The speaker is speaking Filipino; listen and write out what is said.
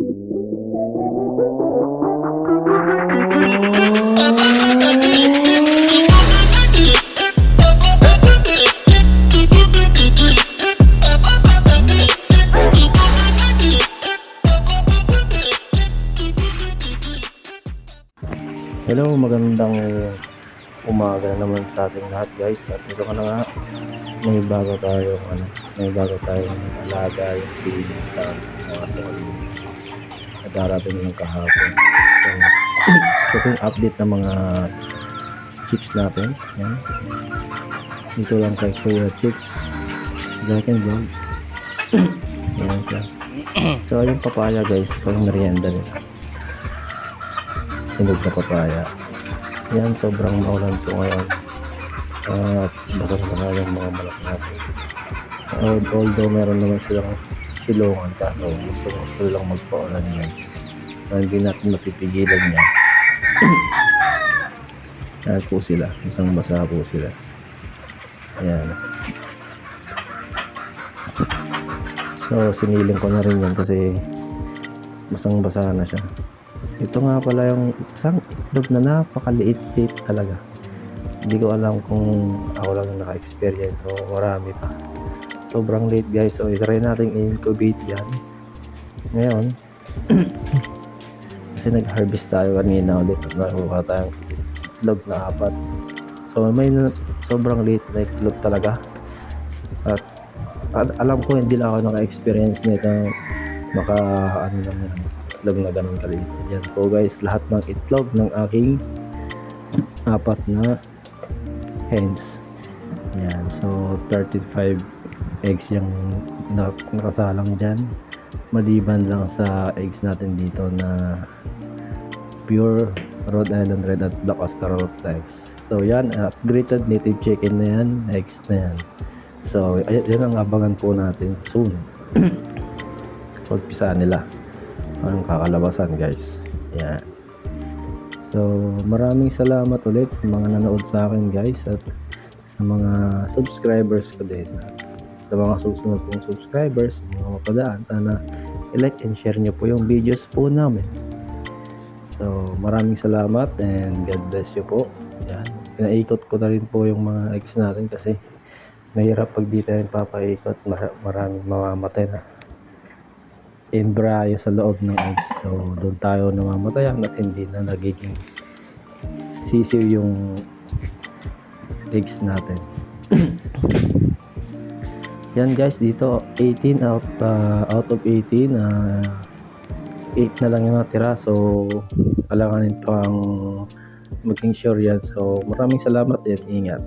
Hello, magandang umaga naman sa ating lahat guys. At ito ka na nga, may bago tayong alaga yung si sa mga solid na darating ng kahapon. So, ito yung update ng mga chicks natin. Yan. Dito lang kay Kuya Chicks second vlog. Yan siya. So yung papaya guys, pang merienda nila. Hinog na papaya. Yan, sobrang maulan po ngayon. At basang na yung mga malak natin. Although meron naman silang silungan, kaso gusto lang magpaulan yan. Hindi natin mapipigilan yan. Ayan po sila, isang basa po sila. Ayan. So siniling ko na rin yan kasi basang basa na siya. Ito nga pala yung isang itlog na napakaliit-liit talaga. Hindi ko alam kung ako lang yung naka-experience o marami pa. Sobrang late guys. So try natin i-incubate yan ngayon. Kasi nag-harvest tayo kanina ulit at nakuha tayong itlog na 4. So may sobrang late na itlog talaga. At alam ko hindi lang ako naka-experience nito maka ano lang yan, itlog na ganun kaliit. Yan po guys, lahat ng itlog ng aking 4 na hens. Yan, so 35 eggs yung nakasalang dyan, maliban lang sa eggs natin dito na pure Rhode Island Red at Black Australian eggs. So yan, upgraded native chicken na yan, eggs na yan. So yan ang abangan po natin soon. Pagpisaan nila ang kakalabasan guys. Yan. So maraming salamat ulit sa mga nanood sa akin guys, at sa mga subscribers ko din. Sa mga susunod pong subscribers, mga mapadaan, sana i-like and share nyo po yung videos po namin. So maraming salamat and God bless you po. Yan. Pinaikot ko na rin po yung mga eggs natin kasi mahirap pag di tayo papaikot, maraming mamamatay na embryo sa loob ng eggs. So doon tayo namamatayan at hindi na nagiging sisiw yung eggs natin. Yan guys, dito 18 out of 18, 8 na lang yung natira. So kailangan pang maging sure yan. So maraming salamat at ingat.